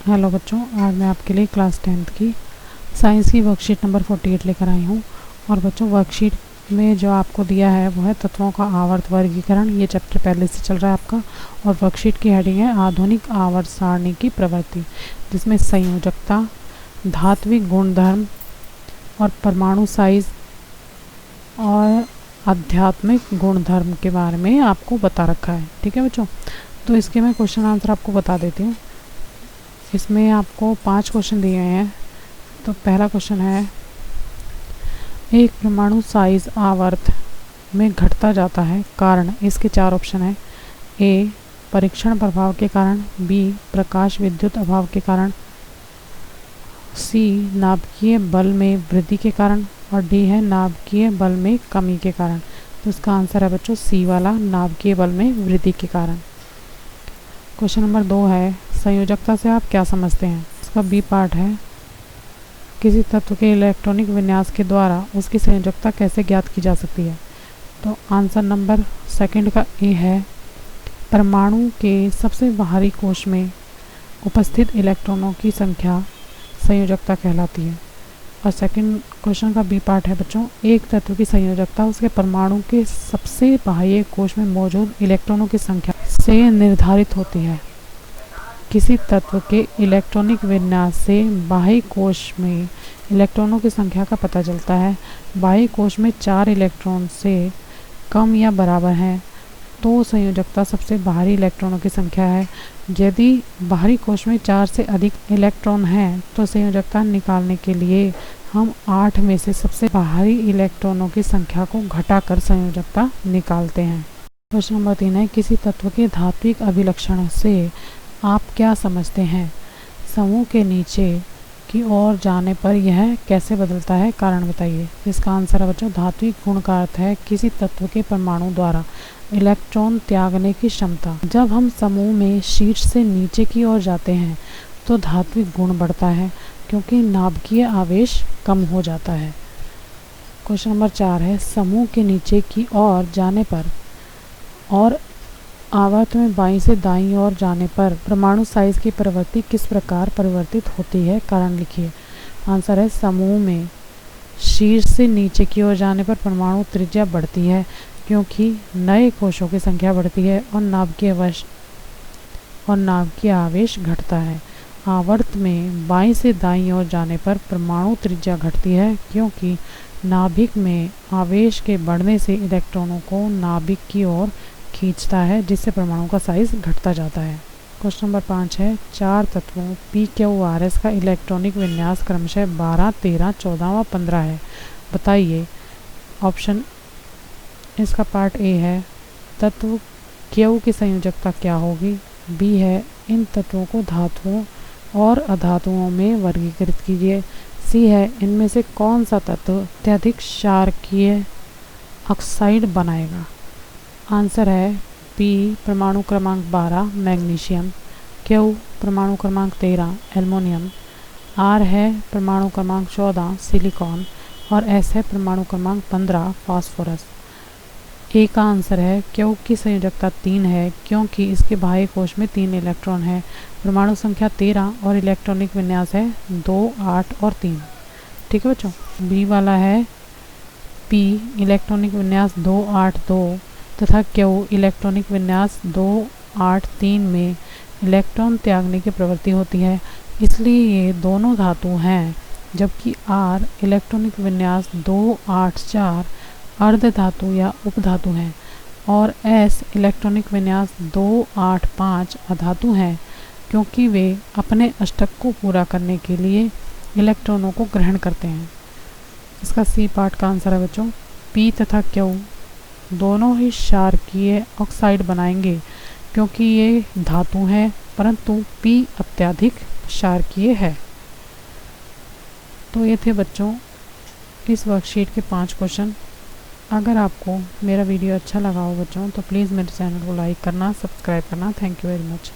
Hello बच्चों, आज मैं आपके लिए क्लास 10th की साइंस की वर्कशीट नंबर 48 लेकर आई हूँ। और बच्चों, वर्कशीट में जो आपको दिया है वो है तत्वों का आवर्त वर्गीकरण। ये चैप्टर पहले से चल रहा है आपका। और वर्कशीट की हेडिंग है आधुनिक आवर्त सारणी की प्रवृत्ति, जिसमें संयोजकता, धात्विक गुणधर्म और परमाणु साइज और आध्यात्मिक गुणधर्म के बारे में आपको बता रखा है। ठीक है बच्चों, तो इसके मैं क्वेश्चन आंसर आपको बता देती हूँ। इसमें आपको 5 क्वेश्चन दिए हैं। तो पहला क्वेश्चन है, एक परमाणु साइज आवर्त में घटता जाता है, कारण। इसके 4 ऑप्शन है। ए, परीक्षण प्रभाव के कारण। बी, प्रकाश विद्युत अभाव के कारण। सी, नाभिकीय बल में वृद्धि के कारण। और डी है नाभिकीय बल में कमी के कारण। तो इसका आंसर है बच्चों सी वाला, नाभिकीय बल में वृद्धि के कारण। क्वेश्चन नंबर 2 है, संयोजकता से आप क्या समझते हैं। इसका बी पार्ट है, किसी तत्व के इलेक्ट्रॉनिक विन्यास के द्वारा उसकी संयोजकता कैसे ज्ञात की जा सकती है। तो आंसर नंबर सेकंड का ए है, परमाणु के सबसे बाहरी कोश में उपस्थित इलेक्ट्रॉनों की संख्या संयोजकता कहलाती है। और सेकंड क्वेश्चन का बी पार्ट है बच्चों, एक तत्व की संयोजकता उसके परमाणु के सबसे बाह्य कोश में मौजूद इलेक्ट्रॉनों की संख्या से निर्धारित होती है। किसी तत्व के इलेक्ट्रॉनिक विन्यास से बाह्य कोश में इलेक्ट्रॉनों की संख्या का पता चलता है। बाह्य कोश में 4 इलेक्ट्रॉन से कम या बराबर हैं तो संयोजकता सबसे बाहरी इलेक्ट्रॉनों की संख्या है। यदि बाहरी कोश में 4 से अधिक इलेक्ट्रॉन हैं तो संयोजकता निकालने के लिए हम 8 में से सबसे बाहरी इलेक्ट्रॉनों की संख्या को घटाकर संयोजकता निकालते हैं। क्वेश्चन नंबर 3 है, किसी तत्व के धात्विक अभिलक्षण से आप क्या समझते हैं। समूह के नीचे की ओर जाने पर यह कैसे बदलता है, कारण बताइए। इसका आंसर है बच्चों, धात्विक गुण का अर्थ है किसी तत्व के परमाणु द्वारा इलेक्ट्रॉन त्यागने की क्षमता। जब हम समूह में शीर्ष से नीचे की ओर जाते हैं तो धात्विक गुण बढ़ता है क्योंकि नाभिकीय आवेश कम हो जाता है। क्वेश्चन नंबर 4 है, समूह के नीचे की ओर जाने पर और आवर्त में बाईं से दाईं ओर जाने पर परमाणु साइज की प्रवृत्ति किस प्रकार परिवर्तित होती है, कारण लिखिए। आंसर है, समूह में शीर्ष से नीचे की ओर जाने पर परमाणु त्रिज्या बढ़ती है क्योंकि नए कोशों की संख्या बढ़ती है और नाभिकीय आवेश घटता है। आवर्त में बाईं से दाईं ओर जाने पर परमाणु त्रिज्या घटती है क्योंकि नाभिक में आवेश के बढ़ने से इलेक्ट्रॉनों को नाभिक की ओर खींचता है, जिससे परमाणु का साइज घटता जाता है। क्वेश्चन नंबर 5 है, 4 तत्वों PQRS का इलेक्ट्रॉनिक विन्यास क्रमशः 12, 13, 14 व 15 है, बताइए। ऑप्शन, इसका पार्ट ए है, तत्व Q की संयोजकता क्या होगी। बी है, इन तत्वों को धातुओं और अधातुओं में वर्गीकृत कीजिए। सी है, इनमें से कौन सा तत्व अत्यधिक क्षारकीय ऑक्साइड बनाएगा। आंसर है पी, परमाणु क्रमांक 12 मैग्नीशियम। क्यू, परमाणु क्रमांक 13 एल्युमिनियम। आर है परमाणु क्रमांक 14 सिलिकॉन। और एस है परमाणु क्रमांक 15 फास्फोरस। ए का आंसर है, क्यू की संयोजकता 3 है क्योंकि इसके बाह्य कोश में 3 इलेक्ट्रॉन है, परमाणु संख्या 13 और इलेक्ट्रॉनिक विन्यास है 2, 8 और 3। ठीक है बच्चों। बी वाला है पी, इलेक्ट्रॉनिक विन्यास 2, 8, 2 तथा क्यू इलेक्ट्रॉनिक विन्यास 2, 8, 3 में इलेक्ट्रॉन त्यागने की प्रवृत्ति होती है, इसलिए ये दोनों धातु हैं। जबकि आर इलेक्ट्रॉनिक विन्यास 2, 8, 4 अर्ध धातु या उपधातु हैं और एस इलेक्ट्रॉनिक विन्यास 2, 8, 5 अधातु हैं क्योंकि वे अपने अष्टक को पूरा करने के लिए इलेक्ट्रॉनों को ग्रहण करते हैं। इसका सी पार्ट का आंसर है बच्चों, पी तथा क्यू दोनों ही क्षारकीय ऑक्साइड बनाएंगे क्योंकि ये धातु हैं, परंतु पी अत्यधिक क्षारकीय है। तो ये थे बच्चों इस वर्कशीट के 5 क्वेश्चन। अगर आपको मेरा वीडियो अच्छा लगा हो बच्चों तो प्लीज़ मेरे चैनल को लाइक करना, सब्सक्राइब करना। Thank you very much.